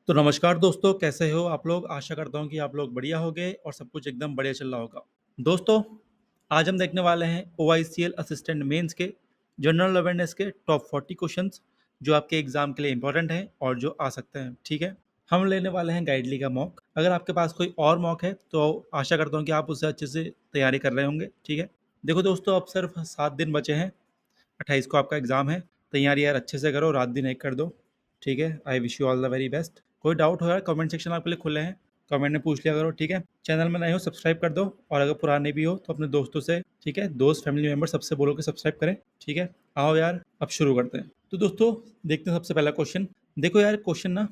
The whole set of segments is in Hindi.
तो नमस्कार दोस्तों, कैसे हो आप लोग? आशा करता हूँ कि आप लोग बढ़िया होंगे और सब कुछ एकदम बढ़िया चल रहा होगा। दोस्तों, आज हम देखने वाले हैं ओआईसीएल असिस्टेंट मेंस के जनरल अवेयरनेस के टॉप 40 क्वेश्चंस जो आपके एग्जाम के लिए इंपॉर्टेंट हैं और जो आ सकते हैं। ठीक है, हम लेने वाले हैं गाइडली का मॉक। अगर आपके पास कोई और मॉक है तो आशा करता हूँ कि आप उससे अच्छे से तैयारी कर रहे होंगे। ठीक है, देखो दोस्तों, अब सिर्फ 7 दिन बचे हैं। 28 को आपका एग्जाम है। तैयारी यार अच्छे से करो, रात दिन एक कर दो। ठीक है, I wish you all the very best. कोई डाउट हो यार, कमेंट सेक्शन आपके लिए खुले हैं, कमेंट में पूछ लिया करो। ठीक है, चैनल में नए हो सब्सक्राइब कर दो, और अगर पुराने भी हो तो अपने दोस्तों से, ठीक है, दोस्त फैमिली मेंबर सबसे बोलो कि सब्सक्राइब करें। ठीक है, आओ यार अब शुरू करते हैं। तो दोस्तों, देखते हैं सबसे पहला क्वेश्चन। देखो यार, क्वेश्चन ना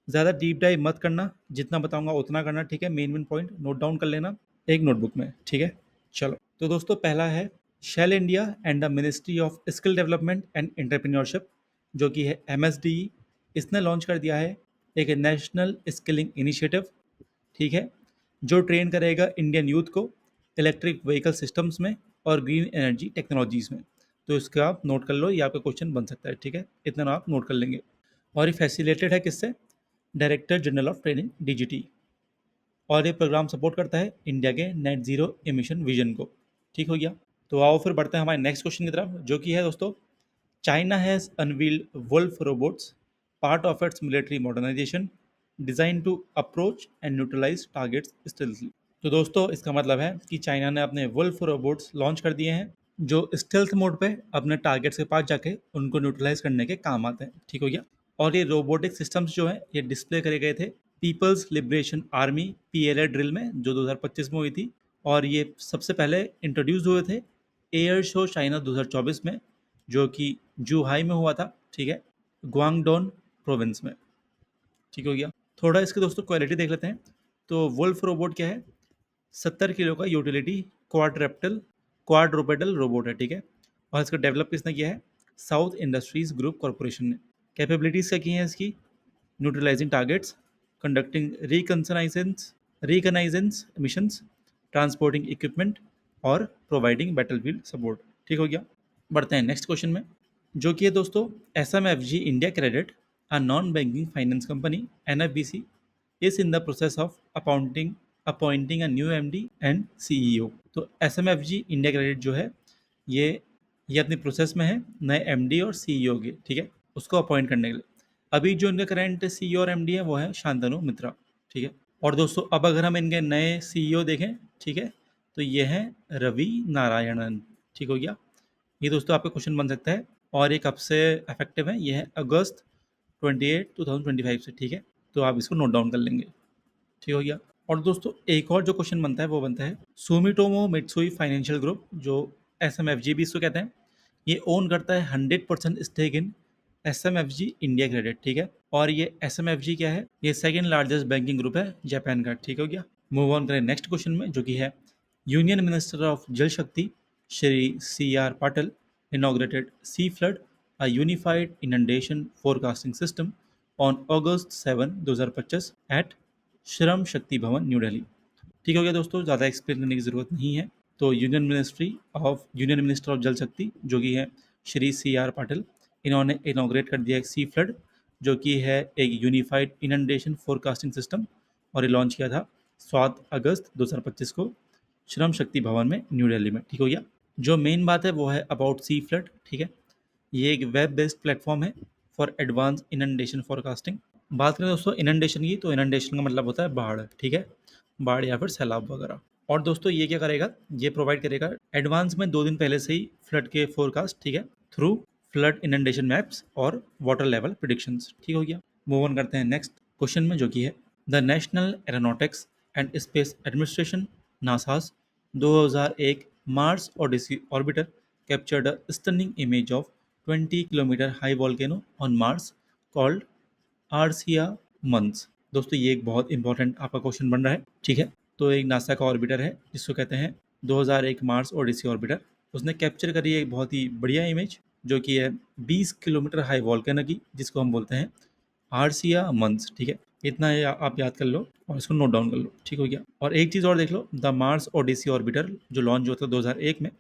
ज़्यादा डीप डाइव मत करना, जितना बताऊंगा उतना करना। ठीक है, main main point note down कर लेना एक नोटबुक में। ठीक है, चलो। तो दोस्तों, पहला है Shell India and the ministry of skill development and entrepreneurship, जो कि है एमएसडीई, इसने लॉन्च कर दिया है एक नेशनल स्किलिंग इनिशिएटिव। ठीक है, जो ट्रेन करेगा इंडियन यूथ को इलेक्ट्रिक व्हीकल सिस्टम्स में और ग्रीन एनर्जी टेक्नोलॉजीज में। तो इसका आप नोट कर लो, ये आपका क्वेश्चन बन सकता है। ठीक है, इतना आप नोट कर लेंगे। और ये फैसिलेटेड है किससे? Director general of training DGT. और ये प्रोग्राम सपोर्ट करता है इंडिया के नेट जीरो एमिशन विजन को। ठीक हो गया। तो आओ फिर बढ़ते हैं हमारे नेक्स्ट क्वेश्चन की तरफ, जो कि है दोस्तों, China has unveiled wolf robots, part of its military modernisation, design to approach and neutralise targets stealthily. तो दोस्तों, इसका मतलब है कि चाइना ने अपने वुल्फ रोबोट्स लॉन्च कर दिए हैं, जो स्टेल्थ मोड पे अपने टारगेट्स के पास जाके उनको न्यूट्रलाइज करने के काम आते हैं। ठीक हो गया। और ये रोबोटिक सिस्टम्स जो है ये डिस्प्ले करे गए थे People's Liberation Army PLA drill में, जो 2025 में हुई थी। और ये सबसे पहले इंट्रोड्यूस हुए थे एयर शो चाइना 2024 में, जो कि जूहाई में हुआ था। ठीक है, ग्वांगडोन प्रोविंस में। ठीक हो गया। थोड़ा इसके दोस्तों क्वालिटी देख लेते हैं। तो वुल्फ रोबोट क्या है? 70 किलो का यूटिलिटी क्वाड्रोपेडल रोबोट है। ठीक है, और इसका डेवलप किसने किया है? साउथ इंडस्ट्रीज ग्रुप कॉरपोरेशन ने। कैपेबिलिटीज क्या की हैं इसकी? Neutralising targets, conducting reconnaissance missions, transporting equipment और प्रोवाइडिंग बैटलफील्ड सपोर्ट। ठीक हो गया। बढ़ते हैं नेक्स्ट क्वेश्चन में, जो कि है दोस्तों, SMFG India credit, a non banking finance company, NFBC, is in the process of appointing a new MD and CEO. तो एसएमएफजी इंडिया क्रेडिट जो है, ये ये अपनी प्रोसेस में है नए एमडी और सीईओ के। ठीक है, उसको अपॉइंट करने के लिए। अभी जो इनका करंट सीईओ और एमडी है वो है शांतनु मित्रा। ठीक है, और दोस्तों अब अगर हम इनके नए सीईओ देखें, ठीक है, तो ये है रवि नारायणन। ठीक हो गया। ये दोस्तों आपका क्वेश्चन बन सकता है। और ये कब से इफेक्टिव है? ये है अगस्त 28 2025 से। ठीक है, तो आप इसको नोट डाउन कर लेंगे। ठीक हो गया। और दोस्तों, एक और जो क्वेश्चन बनता है वो बनता है सुमिटोमो मित्सुई फाइनेंशियल ग्रुप, जो एस एम एफ जी भी इसको कहते हैं, ये ओन करता है 100% stake in S M F G India credit. ठीक है, और ये एस एम एफ जी क्या है? ये सेकेंड लार्जेस्ट बैंकिंग ग्रुप है जापान का। ठीक हो गया। मूव ऑन करें नेक्स्ट क्वेश्चन में, जो कि है union minister of Jal Shakti Shri C R Patil inaugurated Sea Flood, a unified inundation forecasting system on August 7, 2025 at Shram Shakti भवन न्यू दिल्ली। ठीक हो गया दोस्तों, ज़्यादा एक्सप्लेन करने की ज़रूरत नहीं है। तो यूनियन मिनिस्टर ऑफ जल शक्ति, जो कि है श्री सी आर पाटिल, इन्होंने इनाग्रेट कर दिया एक सी फ्लड, जो कि है एक यूनिफाइड इनंडेशन फोरकास्टिंग सिस्टम, और ये लॉन्च किया था 7 अगस्त 2025 को श्रम शक्ति भवन में न्यू दिल्ली में। ठीक हो गया। जो मेन बात है वो है अबाउट सी फ्लड। ठीक है, ये एक वेब बेस्ड प्लेटफॉर्म है फॉर एडवांस इनंडेशन फोरकास्टिंग। बात करें दोस्तों इनंडेशन की, तो इनंडेशन का मतलब होता है बाढ़। ठीक है, बाढ़ या फिर सैलाब वगैरह। और दोस्तों ये क्या करेगा? ये प्रोवाइड करेगा एडवांस में 2 दिन पहले से ही फ्लड के फोरकास्ट। ठीक है, थ्रू फ्लड इनंडेशन मैप्स और वाटर लेवल प्रिडिक्शंस। ठीक हो गया। मूव ऑन करते हैं नेक्स्ट क्वेश्चन में, जो कि है the National Aeronautics and Space Administration NASA's 2001 Mars Odyssey orbiter captured a stunning image of 20 kilometer high volcano on Mars called आर्सिया मंस। दोस्तों ये एक बहुत इंपॉर्टेंट आपका क्वेश्चन बन रहा है। ठीक है, तो एक नासा का ऑर्बिटर है जिसको कहते हैं 2001 मार्स ओडिसी ऑर्बिटर। उसने कैप्चर करी एक बहुत ही बढ़िया इमेज, जो कि है 20 किलोमीटर हाई वॉल्केनो की, जिसको हम बोलते हैं आर्सिया मंस। ठीक है, इतना आप याद कर लो और इसको नोट डाउन कर लो। ठीक हो गया। और एक चीज़ और देख लो, द मार्स ओडिसी ऑर्बिटर जो लॉन्च हुआ था 2001 में,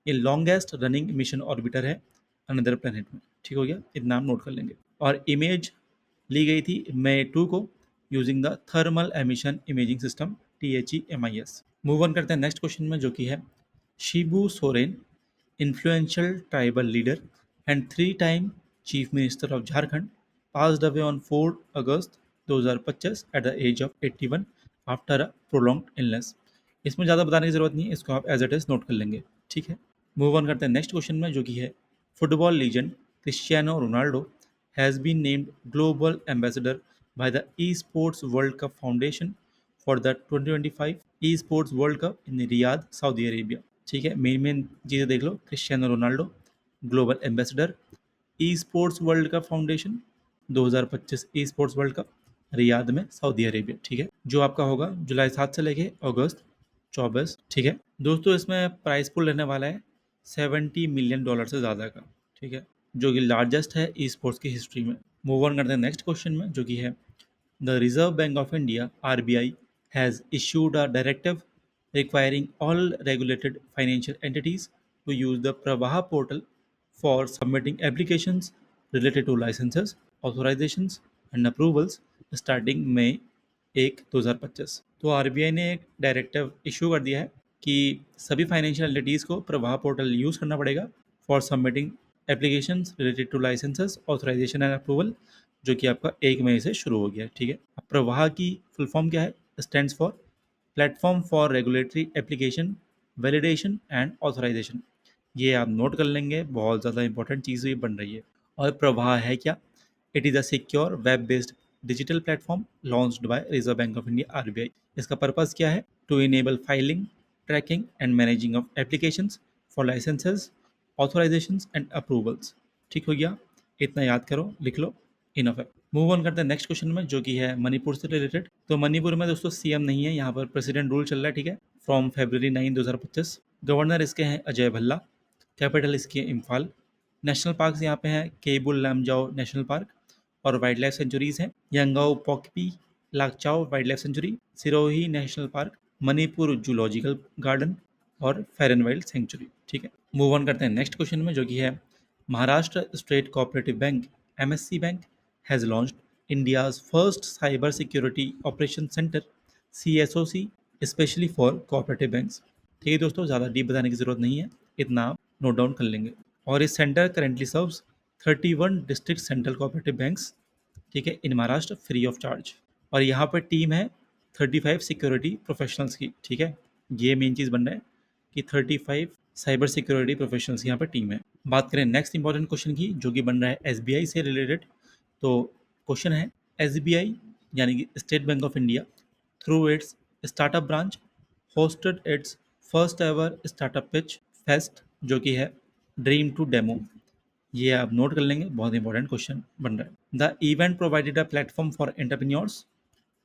ये लॉन्गेस्ट रनिंग मिशन ऑर्बिटर है अनदर प्लेनेट में। ठीक हो गया, इतना हम नोट कर लेंगे। और इमेज ली गई थी मई 2 को using the thermal emission imaging system THEMIS। Move on करते हैं नेक्स्ट क्वेश्चन में, जो कि है Shibu Soren, influential tribal leader and three-time Chief Minister of Jharkhand, passed away on 4 August 2025 at the age of 81 after a prolonged illness। इसमें ज़्यादा बताने की ज़रूरत नहीं है, इसको आप एज इट इज़ नोट कर लेंगे, ठीक है। मूव ऑन करते हैं नेक्स्ट क्वेश्चन में, जो कि है football legend Cristiano Ronaldo has been named global ambassador by the E Sports World Cup Foundation for the 2025 E Sports World Cup in Riyadh Saudi Arabia. ठीक है, मेन चीज़ें देख लो, Cristiano Ronaldo global ambassador, E Sports World Cup Foundation 2025 E Sports World Cup Riyadh में सऊदी अरेबिया। ठीक है, जो आपका होगा जुलाई 7 से लेके अगस्त 24। ठीक है दोस्तों, इसमें प्राइस पूल रहने वाला है $70 मिलियन से ज़्यादा का। ठीक है, जो कि लार्जेस्ट है ई स्पोर्ट्स की हिस्ट्री में। मूव ऑन करते हैं नेक्स्ट क्वेश्चन में, जो कि है the reserve Bank of India RBI has issued a directive requiring all regulated financial entities to use the Pravaha portal for submitting applications related to licenses, authorizations and approvals starting May 1, 2025। तो RBI ने एक डायरेक्टिव इशू कर दिया है कि सभी फाइनेंशियल एंटिटीज़ को प्रवाह पोर्टल यूज़ करना पड़ेगा for submitting applications related to licences, authorisation and approval, जो कि आपका 1 मई से शुरू हो गया है। ठीक है, अब प्रवाह की फुल फॉर्म क्या है? Stands for platform for regulatory application validation and authorisation. ये आप नोट कर लेंगे, बहुत ज़्यादा इंपॉर्टेंट चीज़ ये बन रही है। और प्रवाह है क्या? It is a secure web based digital platform launched by Reserve Bank of India RBI। इसका पर्पज़ क्या है? To enable filing, tracking and managing of applications for licences, authorisations and approvals. ठीक हो गया, इतना याद करो, लिख लो, इनफ है। मूव ऑन करते हैं नेक्स्ट क्वेश्चन में, जो कि है मणिपुर से रिलेटेड। तो मणिपुर में दोस्तों CM नहीं है, यहाँ पर प्रेसिडेंट रूल चल रहा है। ठीक है, फ्रॉम February 9, 2025। गवर्नर इसके हैं अजय भल्ला, कैपिटल इसकी है इम्फाल। नेशनल पार्क यहाँ पे हैं केबुल लामजाओ नेशनल पार्क, और वाइल्ड लाइफ सेंचुरीज हैं Yangoupokpi Lokchao wild life sanctuary, Sirohi national park, Manipur zoological garden और फेरन वाइल्ड सेंचुरी। ठीक है, मूव ऑन करते हैं नेक्स्ट क्वेश्चन में, जो कि है Maharashtra state cooperative bank MSC bank has launched India's first cyber security operation center CSOC especially for cooperative banks। ठीक है दोस्तों, ज़्यादा डीप बताने की ज़रूरत नहीं है, इतना आप नोट डाउन कर लेंगे। और इस centre currently serves 31 district central cooperative banks, ठीक है, इन महाराष्ट्र फ्री ऑफ चार्ज। और यहाँ पर टीम है 35 सिक्योरिटी प्रोफेशनल्स की। ठीक है, ये मेन चीज़ बन रहा है कि 35 साइबर सिक्योरिटी प्रोफेशनल्स की यहाँ पर टीम है। बात करें नेक्स्ट इंपॉर्टेंट क्वेश्चन की, जो कि बन रहा है SBI से रिलेटेड। तो क्वेश्चन है SBI यानी कि state bank of India through it's startup branch hosted it's first ever startup pitch fest, जो कि है ड्रीम टू डेमो। ये आप नोट कर लेंगे, बहुत इंपॉर्टेंट क्वेश्चन बन रहा है। The event provided a platform for entrepreneurs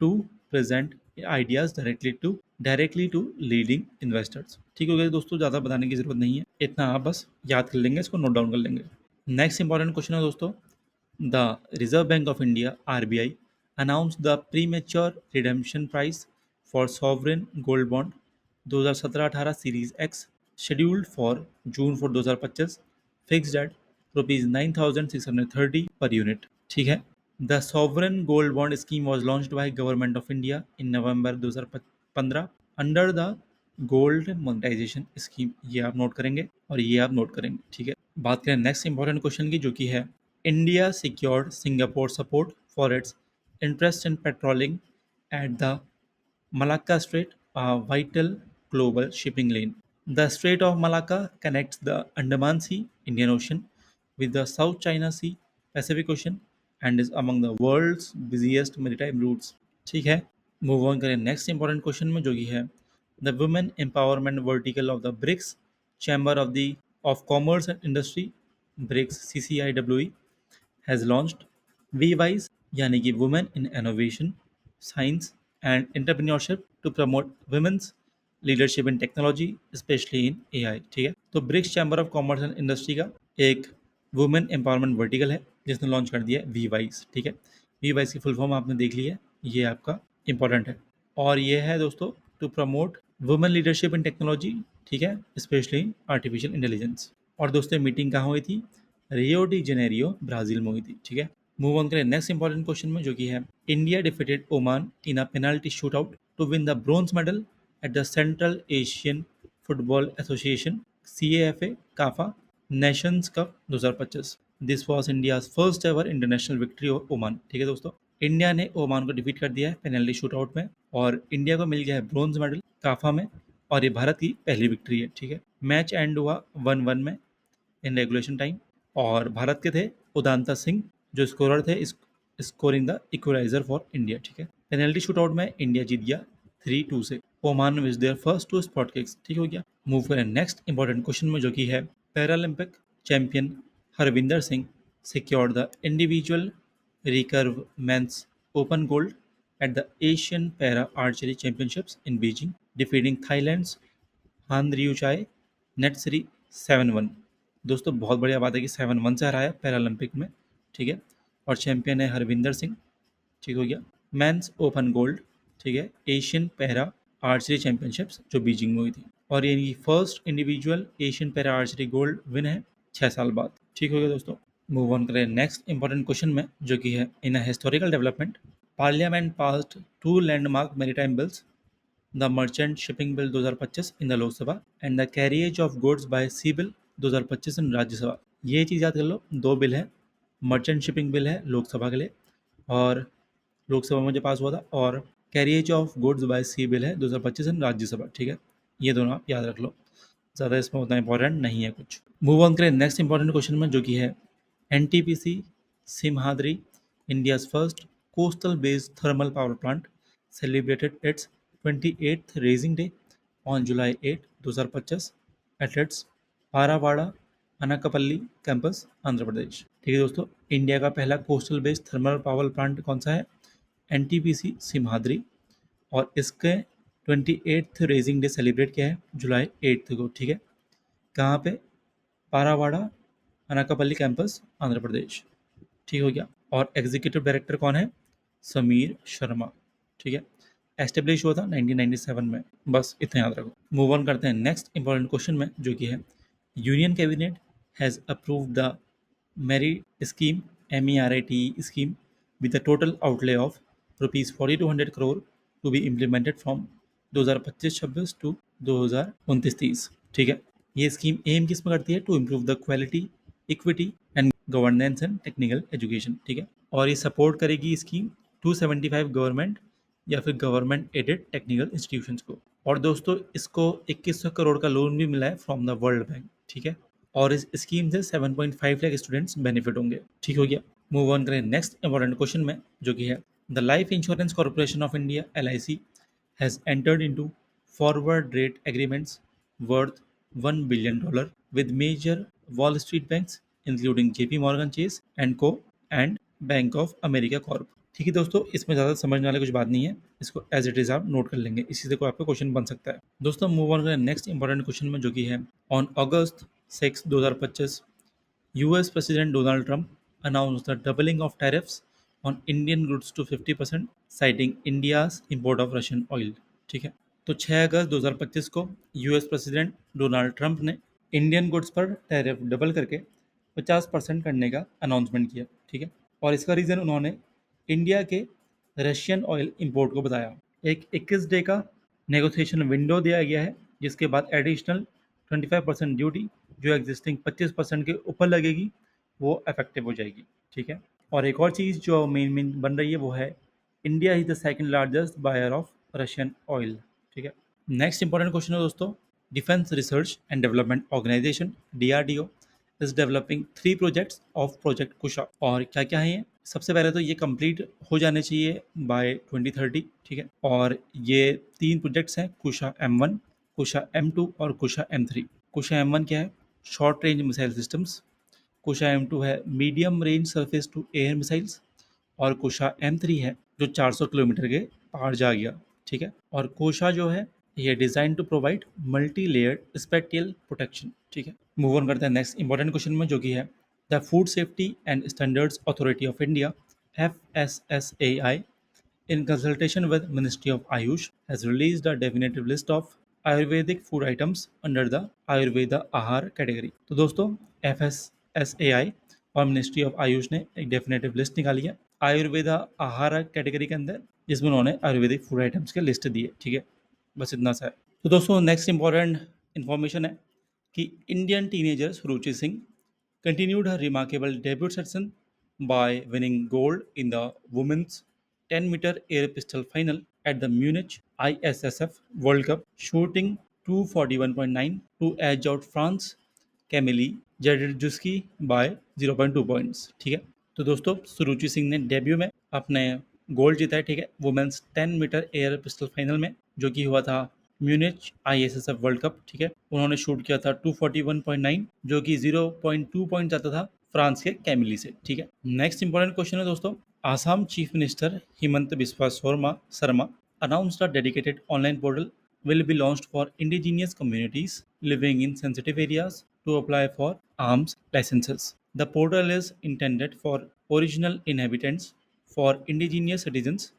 to present ideas directly to leading investors. ठीक हो गया दोस्तों, ज़्यादा बताने की जरूरत नहीं है, इतना आप बस याद कर लेंगे, इसको नोट डाउन कर लेंगे। नेक्स्ट इंपॉर्टेंट क्वेश्चन है दोस्तों, the Reserve Bank of India RBI announced the premature redemption price for sovereign gold bond 2017-18 Series X scheduled for June 4, 2025 fixed at rupees 9,630 per unit। ठीक है, the sovereign gold bond scheme was launched by Government of India in November 2015 under the gold monetisation scheme. ये आप नोट करेंगे और ये आप नोट करेंगे। ठीक है, बात करें नेक्स्ट इंपॉर्टेंट क्वेश्चन की, जो कि है India secured Singapore support for its interest in patrolling at the Malacca Strait, a vital global shipping lane। The Strait of Malacca connects the Andaman Sea, Indian Ocean, with the South China Sea, Pacific Ocean, and is among the world's busiest maritime routes। ठीक है, मूव ऑन करें नेक्स्ट इंपॉर्टेंट क्वेश्चन में, जो कि है the women empowerment vertical of the BRICS chamber of commerce and industry BRICS CCIWE has launched VWISE यानी कि women in innovation science and entrepreneurship to promote women's leadership in technology specially in AI। ठीक है, तो BRICS chamber of commerce and industry का एक वुमेन एम्पावरमेंट वर्टिकल है जिसने लॉन्च कर दिया है VWISE। ठीक है, VWISE की फुल फॉर्म आपने देख ली है, ये आपका इंपॉर्टेंट है। और ये है दोस्तों to promote women leadership in technology, ठीक है, स्पेशली इन आर्टिफिशियल इंटेलिजेंस। और दोस्तों मीटिंग कहाँ हुई थी? रियो डी जेनेरियो ब्राज़ील में हुई थी। ठीक है, मूव ऑन करें नेक्स्ट इंपॉर्टेंट क्वेश्चन में, जो कि है India defeated Oman in a penalty shoot out to win the bronze medal at the Central Asian Football Association CAFA CAFA Nations Cup 2025। This was India's first ever international victory over Oman. ठीक है दोस्तों, इंडिया ने ओमान को डिफीट कर दिया है पेनल्टी शूट आउट में और इंडिया को मिल गया है ब्रोंज मेडल काफा में और ये भारत की पहली विक्ट्री है। ठीक है, मैच एंड हुआ 1-1 में इन रेगुलेशन टाइम और भारत के थे उदांता सिंह जो स्कोरर थे, scoring the equaliser for India. ठीक है, पेनल्टी शूटआउट में इंडिया जीत गया 3-2 से। Oman with their first 2 spot kicks. ठीक हो गया, मूव करें नेक्स्ट इंपॉर्टेंट क्वेश्चन में, जो कि है Paralympic champion Harvinder Singh secured the individual recurve men's open gold at the Asian Para Archery Championships in Beijing, defeating Thailand's Han Ryu-chai net series 7-1। दोस्तों बहुत बढ़िया बात है कि 7-1 से हराया पैरालंपिक में। ठीक है, और चैंपियन है हरविंदर सिंह। ठीक हो गया, मेंस ओपन गोल्ड। ठीक है, एशियन पैरा आर्चरी चैंपियनशिप्स जो बीजिंग में हुई थी और ये इनकी first individual Asian para archery gold win है 6 साल बाद। ठीक हो गया दोस्तों, मूव ऑन करें नेक्स्ट इंपॉर्टेंट क्वेश्चन में, जो कि है in a historical development parliament passed 2 landmark maritime bills, the merchant shipping bill 2025 in the Lok Sabha and the carriage of goods by sea bill 2025 in Rajya Sabha. ये चीज़ याद कर लो, 2 बिल है, मर्चेंट शिपिंग बिल है लोकसभा के लिए और लोकसभा में जो पास हुआ था, और carriage of goods by sea bill है 2025 इन राज्यसभा। ठीक है, ये दोनों आप याद रख लो, ज़्यादा इसमें उतना इंपॉर्टेंट नहीं है कुछ। मूव ऑन करें नेक्स्ट इंपॉर्टेंट क्वेश्चन में, जो कि है NTPC Simhadri, India's first coastal based thermal power plant, celebrated its 28th raising day on July 8, 2025 at its Parawada Anakapalli campus Andhra Pradesh. ठीक है दोस्तों, इंडिया का पहला coastal based thermal power plant कौन सा है? NTPC सिमहाद्री, और इसके 28th रेजिंग डे सेलिब्रेट किया है जुलाई 8 को। ठीक है, कहाँ पे? पारावाड़ा अनाकापल्ली कैंपस आंध्र प्रदेश। ठीक हो गया, और एग्जीक्यूटिव डायरेक्टर कौन है? समीर शर्मा। ठीक है, एस्टेब्लिश हुआ था 1997 में। बस इतना याद रखो। मूव ऑन करते हैं नेक्स्ट इंपॉर्टेंट क्वेश्चन में, जो कि है union cabinet has approved the merit scheme MERIT scheme with the total outlay of ₹4200 crore to be implemented from 2025-26 to 2029-30। ठीक है, ये स्कीम एम किस में करती है? To improve the quality, equity and governance and technical education. ठीक है, और ये सपोर्ट करेगी स्कीम 275 गवर्नमेंट या फिर गवर्नमेंट एडेड टेक्निकल इंस्टीट्यूशंस को। और दोस्तों इसको 2100 करोड़ का लोन भी मिला है फ्रॉम द वर्ल्ड बैंक। ठीक है, और इस स्कीम से 7.5 लाख स्टूडेंट्स बेनिफिट होंगे। ठीक हो गया, मूव ऑन करें नेक्स्ट इंपॉर्टेंट क्वेश्चन में, जो कि है the life insurance corporation of India LIC has entered into forward rate agreements worth $1 billion with major Wall Street banks, including JP Morgan Chase and Co. and bank of America Corp. ठीक है दोस्तों, इसमें ज़्यादा समझने वाली कुछ बात नहीं है, इसको एज इट इज आप नोट कर लेंगे, इसी से कोई आपका क्वेश्चन बन सकता है। दोस्तों मूव ऑन करें नेक्स्ट इंपॉर्टेंट क्वेश्चन में, जो कि है on August 6, 2025 US President Donald Trump announced the doubling of tariffs on Indian goods to 50%, citing India's import of Russian oil। ठीक है, तो 6 अगस्त 2025 को US प्रेसिडेंट डोनाल्ड ट्रंप ने इंडियन गुड्स पर टैरिफ डबल करके 50% करने का अनाउंसमेंट किया। ठीक है, और इसका रीज़न उन्होंने इंडिया के रशियन ऑयल इंपोर्ट को बताया। एक 21 डे का नेगोशिएशन विंडो दिया गया है, जिसके बाद एडिशनल 25% ड्यूटी जो एग्जिस्टिंग 25% के ऊपर लगेगी वो इफेक्टिव हो जाएगी। ठीक है, और एक और चीज़ जो मेन बन रही है वो है India is the second largest buyer of Russian oil. ठीक है, नेक्स्ट इंपॉर्टेंट क्वेश्चन है दोस्तों, defence research and development organisation DRDO is developing 3 projects of project Kusha. और क्या क्या है ये? सबसे पहले तो ये कंप्लीट हो जाने चाहिए बाय 2030। ठीक है, और ये 3 प्रोजेक्ट्स हैं, कुशा M1, कुशा M2 और कुशा M3। कुशा M1 क्या है? Short range missile systems. Kusha M2 है medium range surface to air missiles. और कुशा M3 है जो 400 किलोमीटर के पार जा गया। ठीक है, और कुशा जो है ये design to provide multi layered spatial protection. ठीक है, मूव ऑन करते हैं नेक्स्ट इंपॉर्टेंट क्वेश्चन में, जो कि है the food safety and standards authority of India FSSAI in consultation with Ministry of Ayush has released a definitive list of Ayurvedic food items under the Ayurveda Ahar category। तो दोस्तों FSSAI और मिनिस्ट्री ऑफ आयुष ने एक डेफिनेटिव लिस्ट निकाली है आयुर्वेदा आहार कैटेगरी के अंदर, जिसमें उन्होंने आयुर्वेदिक फूड आइटम्स के लिस्ट दी है। ठीक है, बस इतना सा है। तो दोस्तों नेक्स्ट इंपॉर्टेंट इन्फॉर्मेशन है कि Indian teenager Suruchi Singh continued her remarkable debut season by winning gold in the women's 10-meter air pistol final at the Munich ISSF World Cup, shooting 241.9 to edge out France Camille Jadrzejewski by 0.2 points. ठीक है, तो दोस्तों सुरुचि सिंह ने डेब्यू में अपने गोल्ड जीता है। ठीक है, women's 10 metre air pistol final में, जो कि हुआ था म्यूनिच आईएसएसएफ वर्ल्ड कप। ठीक है, उन्होंने शूट किया था 241.9, जो कि 0.2 पॉइंट जाता था फ्रांस के कैमिली से। ठीक है, नेक्स्ट इंपॉर्टेंट क्वेश्चन है दोस्तों, Assam chief minister Himanta Biswa Sharma announced a dedicated online portal will be launched for indigenous communities living in sensitive areas to apply for arms licenses. The portal is intended for original inhabitants, for indigenous citizens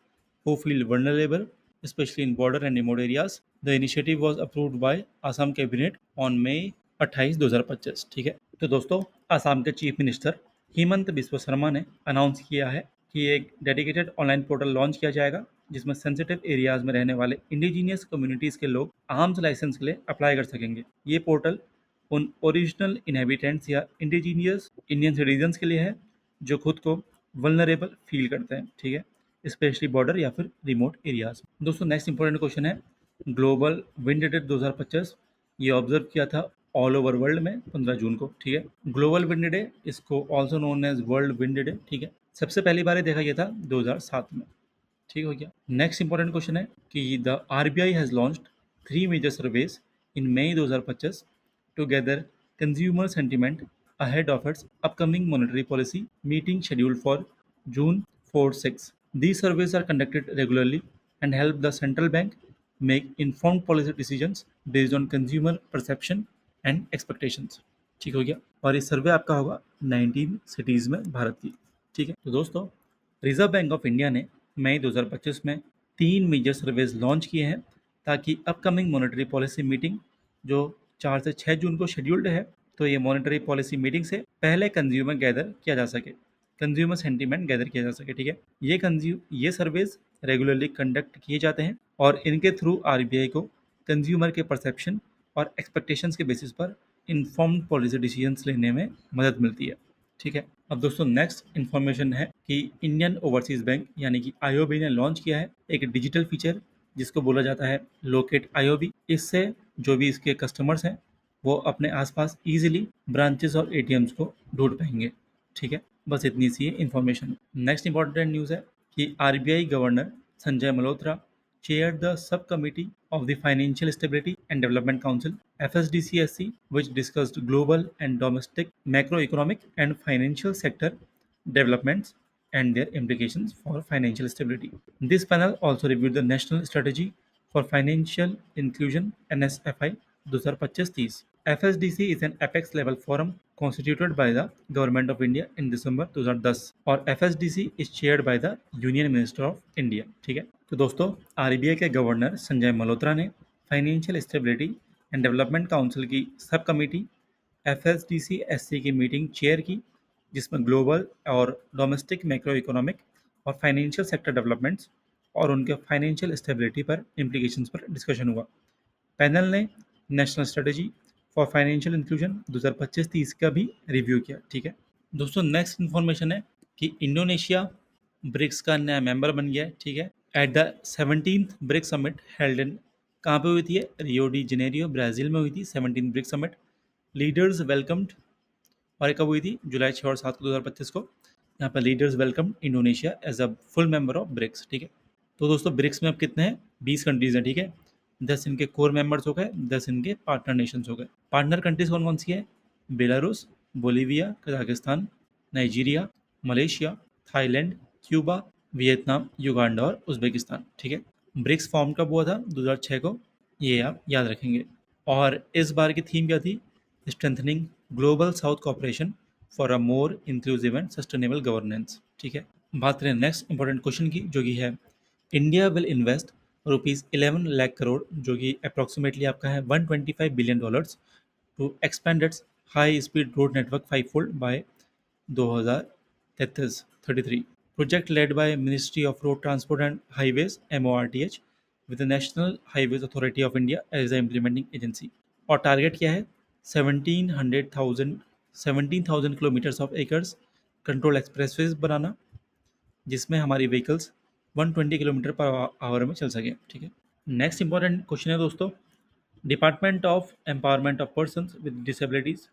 who feel vulnerable, especially in border and remote areas. The initiative was approved by Assam Cabinet on May 28, 2025। ठीक है, तो दोस्तों आसाम के चीफ मिनिस्टर हेमंत बिस्वा शर्मा ने अनाउंस किया है कि एक डेडिकेटेड ऑनलाइन पोर्टल लॉन्च किया जाएगा, जिसमें सेंसिटिव एरियाज में रहने वाले इंडिजीनियस कम्युनिटीज़ के लोग आर्म्स लाइसेंस के लिए अप्लाई कर सकेंगे। ये पोर्टल उन ओरिजिनल इनहेबिटेंट्स या इंडिजीनियस इंडियन सिटीजन्स के लिए है जो खुद को वल्नरेबल फील करते हैं। ठीक है, स्पेशली बॉर्डर या फिर रिमोट एरियाज। दोस्तों नेक्स्ट इंपॉर्टेंट क्वेश्चन है, ग्लोबल विंड डे 2025 ये ऑब्जर्व किया था ऑल ओवर वर्ल्ड में 15 जून को। ठीक है, ग्लोबल विंड डे, इसको also known as world wind day. ठीक है, सबसे पहली बार ये देखा गया था 2007 में। ठीक हो गया। नेक्स्ट इंपॉर्टेंट क्वेश्चन है कि the RBI has launched 3 major surveys in May 2025 to gather consumer sentiment ahead of its upcoming monetary policy meeting scheduled for June 4-6. These surveys are conducted regularly and help the central bank make informed policy decisions based on consumer perception and expectations. ठीक हो गया, और ये सर्वे आपका होगा 19 सिटीज़ में भारत की। ठीक है, तो दोस्तों रिजर्व बैंक ऑफ इंडिया ने मई 2025 में 3 मेजर सर्वेज लॉन्च किए हैं ताकि अपकमिंग मॉनेटरी पॉलिसी मीटिंग जो 4 से 6 जून को शेड्यूल्ड है, तो ये मॉनेटरी पॉलिसी मीटिंग से पहले कंज्यूमर गैदर किया जा सके, कंज्यूमर सेंटीमेंट गैदर किया जा सके। ठीक है, ये सर्वेज रेगुलरली कंडक्ट किए जाते हैं और इनके थ्रू आरबीआई को कंज्यूमर के परसेप्शन और एक्सपेक्टेशंस के बेसिस पर इन्फॉर्म्ड पॉलिसी डिसीजंस लेने में मदद मिलती है। ठीक है, अब दोस्तों नेक्स्ट इन्फॉर्मेशन है कि इंडियन ओवरसीज बैंक यानी कि आईओबी ने लॉन्च किया है एक डिजिटल फीचर जिसको बोला जाता है लोकेट आईओबी। इससे जो भी इसके कस्टमर्स हैं वो अपने आसपास इजीली ब्रांचेस और एटीएम्स को ढूंढ पाएंगे। ठीक है, बस इतनी सी इन्फॉर्मेशन। नेक्स्ट इंपॉर्टेंट न्यूज़ है कि RBI governor Sanjay Malhotra chaired the subcommittee of the Financial Stability and Development Council (FSDCSC), which discussed global and domestic macroeconomic and financial sector developments and their implications for financial stability. This panel also reviewed the National Strategy for Financial Inclusion (NSFI) 2025-30. FSDC is an apex level forum constituted by the Government of India in December 2010 और FSDC is chaired by the Union Minister of India। ठीक है, तो दोस्तों आरबीआई के गवर्नर संजय मल्होत्रा ने financial stability and development council की सब कमेटी FSDC-SC की मीटिंग चेयर की, जिसमें ग्लोबल और डोमेस्टिक मैक्रो इकोनॉमिक और फाइनेंशियल सेक्टर डेवलपमेंट्स और उनके फाइनेंशियल स्टेबिलिटी पर इम्प्लीकेशंस पर डिस्कशन हुआ। पैनल ने national strategy for financial inclusion 2025-30 का भी रिव्यू किया। ठीक है दोस्तों, नेक्स्ट इन्फॉर्मेशन है कि इंडोनेशिया ब्रिक्स का नया मेंबर बन गया है। ठीक है, at the 17th BRICS summit held in, कहाँ पे हुई थी ये? रियो डी जेनेरियो ब्राज़ील में हुई थी 17th BRICS summit. Leaders welcomed, और ये कब हुई थी? जुलाई 6 और 7 को 2025 को। यहाँ पर leaders welcome Indonesia as a full member of BRICS. ठीक है, तो दोस्तों ब्रिक्स में अब कितने हैं? 20 कंट्रीज हैं। ठीक है, 10 इनके कोर मेंबर्स हो गए, 10 इनके पार्टनर नेशंस हो गए। पार्टनर कंट्रीज कौन कौन सी है? Belarus, Bolivia, Kazakhstan, Nigeria, Malaysia, Thailand, Cuba, Vietnam, Uganda और उज्बेकिस्तान। ठीक है, ब्रिक्स फॉर्म कब हुआ था? 2006 को, ये आप याद रखेंगे। और इस बार की थीम क्या थी? Strengthening global south corporation for a more inclusive and sustainable governance. ठीक है, बात करें नेक्स्ट इंपॉर्टेंट क्वेश्चन की, जो कि है India will invest ₹11 lakh crore, जो कि अप्रॉक्सीमेटली आपका है $125 billion, to expand its high speed road network 5-fold by 2033 project led by Ministry of Road Transport and Highways MORTH with the National Highways Authority of India as the implementing agency और टारगेट क्या है 17,000 kilometres of access control expressways बनाना जिसमें हमारी व्हीकल्स 120 किलोमीटर पर आवर में चल सके। ठीक है, नेक्स्ट इंपॉर्टेंट क्वेश्चन है दोस्तों, department of empowerment of persons with disabilities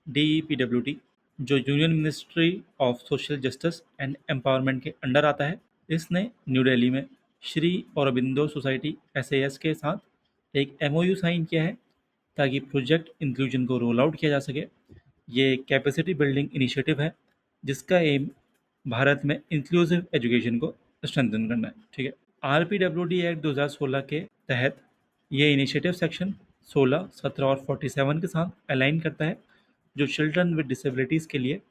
DEPWD जो union ministry of social justice and empowerment के अंडर आता है, इसने न्यू दिल्ली में श्री औरबिंदो सोसाइटी SAS के साथ एक MOU साइन किया है ताकि प्रोजेक्ट इंक्लूजन को रोल आउट किया जा सके। ये कैपेसिटी बिल्डिंग इनिशिएटिव है जिसका एम भारत में इंक्लूसिव एजुकेशन को स्ट्रेंथन करना है। ठीक है, RPWD एक्ट 2016 के तहत ये इनिशिएटिव सेक्शन 16, 17 और 47 के साथ अलाइन करता है जो चिल्ड्रन विद डिसेबिलिटीज़ के लिए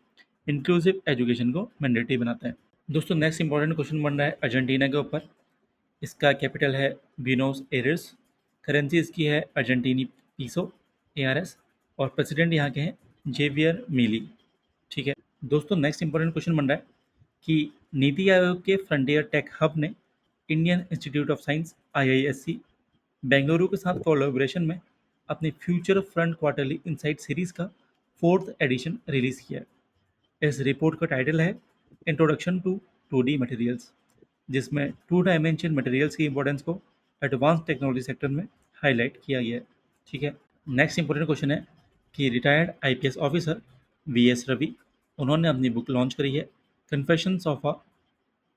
इंक्लूसिव एजुकेशन को मैंडेटरी बनाता है। दोस्तों नेक्स्ट इंपॉर्टेंट क्वेश्चन बन रहा है अर्जेंटीना के ऊपर। इसका कैपिटल है ब्यूनोस एयर्स, करेंसी इसकी है अर्जेंटीनी पीसो ARS और प्रेसिडेंट यहाँ के हैं जेवियर मिली। ठीक है दोस्तों, नेक्स्ट इंपॉर्टेंट क्वेश्चन बन रहा है कि नीति आयोग के फ्रंटियर टेक हब ने Indian institute of science IISc Bengaluru के साथ कोलैबोरेशन में अपनी future front quarterly insight series का 4th एडिशन रिलीज किया है। इस रिपोर्ट का टाइटल है इंट्रोडक्शन टू 2D मटेरियल्स, जिसमें 2 डायमेंशन मटेरियल्स की इंपॉर्टेंस को एडवांस टेक्नोलॉजी सेक्टर में हाईलाइट किया गया है। ठीक है, नेक्स्ट इंपॉर्टेंट क्वेश्चन है कि retired IPS officer VS Ravi, उन्होंने अपनी बुक लॉन्च करी है confessions of a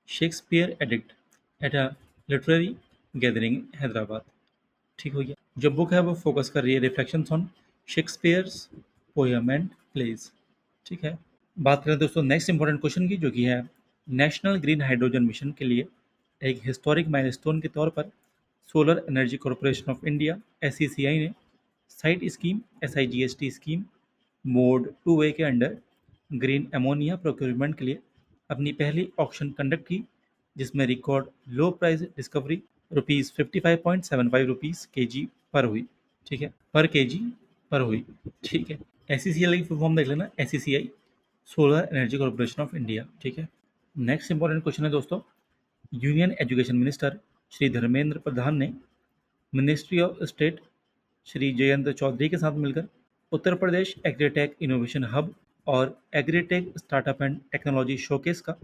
Shakespeare addict at a literary gathering Hyderabad. ठीक हो गया, जो बुक है वो फोकस कर रही है reflections on Shakespeare's poem and plays. ठीक है, बात करें दोस्तों नेक्स्ट इंपॉर्टेंट क्वेश्चन की, जो कि है नेशनल ग्रीन हाइड्रोजन मिशन के लिए एक हिस्टोरिक माइलस्टोन के तौर पर solar energy corporation of India SECI ने site scheme SIGST scheme mode 2A के अंडर ग्रीन अमोनिया प्रोक्योरमेंट के लिए अपनी पहली ऑक्शन कंडक्ट की, जिसमें रिकॉर्ड लो प्राइस डिस्कवरी ₹55.75 kg पर हुई। ठीक है, पर kg पर हुई। ठीक है, SECI की फुल फॉर्म देख लेना, SECI solar energy corporation of India. ठीक है, नेक्स्ट इंपॉर्टेंट क्वेश्चन है दोस्तों, union education minister Shri Dharmendra Pradhan ने ministry of state Shri Jayant Chaudhary के साथ मिलकर Uttar Pradesh agritech innovation hub और agritech startup and technology showcase का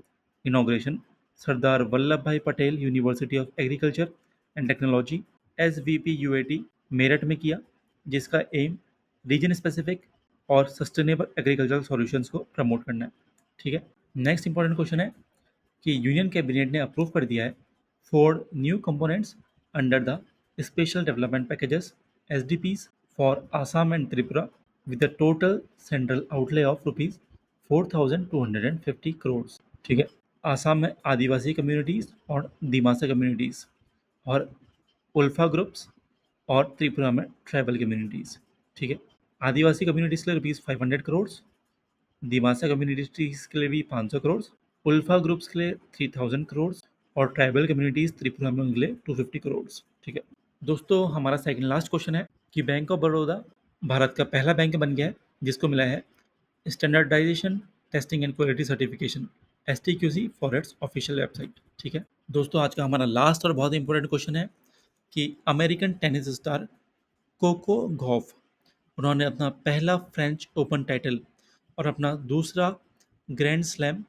inauguration Sardar Vallabh Bhai Patel university of agriculture and technology SVPUAT Meerut में किया, जिसका एम रीजन स्पेसिफिक और सस्टेनेबल एग्रीकल्चरल सॉल्यूशंस को प्रमोट करना है। ठीक है, नेक्स्ट इंपॉर्टेंट क्वेश्चन है कि यूनियन कैबिनेट ने अप्रूव कर दिया है 4 new components under the special development packages SDPs for Assam and Tripura with a total central outlay of rupees 4,250 crore. ठीक है, आसाम में आदिवासी कम्युनिटीज़ और दिमासा कम्युनिटीज़ और उल्फा ग्रुप्स और त्रिपुरा में ट्राइबल कम्युनिटीज़। ठीक है, आदिवासी कम्युनिटीज़ के लिए ₹500 करोड़, दिमासा कम्युनिटीज़ के लिए भी 500 करोड़, उल्फा ग्रुप्स के लिए 3000 करोड़ और ट्राइबल कम्युनिटीज़ त्रिपुरा में उनके लिए 250 करोड़। ठीक है दोस्तों, हमारा सेकंड लास्ट क्वेश्चन है कि बैंक ऑफ बड़ौदा भारत का पहला बैंक बन गया है जिसको मिला है standardisation testing and quality certification STQC for its official website. ठीक है दोस्तों, आज का हमारा लास्ट और बहुत इंपॉर्टेंट क्वेश्चन है कि American tennis star Coco Gauff, उन्होंने अपना पहला फ्रेंच ओपन टाइटल और अपना दूसरा ग्रैंड स्लैम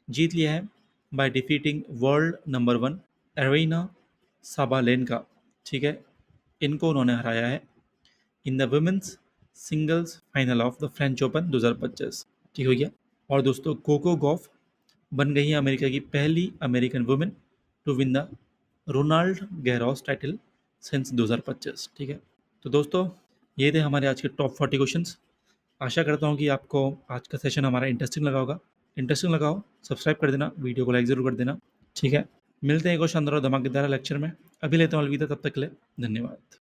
जीत लिया है by defeating world number 1 Aryna Sabalenka. ठीक है, इनको उन्होंने हराया है in the women's singles final of the French Open 2025। ठीक हो गया, और दोस्तों कोको गॉफ बन गई है अमेरिका की पहली American women to win the Roland Garros title since 2025। ठीक है, तो दोस्तों ये थे हमारे आज के टॉप 40 क्वेश्चंस। आशा करता हूँ कि आपको आज का सेशन हमारा इंटरेस्टिंग लगा होगा। इंटरेस्टिंग लगा हो सब्सक्राइब कर देना, वीडियो को लाइक ज़रूर कर देना। ठीक है, मिलते हैं एक और शानदार और धमाकेदार लेक्चर में। अभी लेते हैं अलविदा, तब तक के लिए धन्यवाद।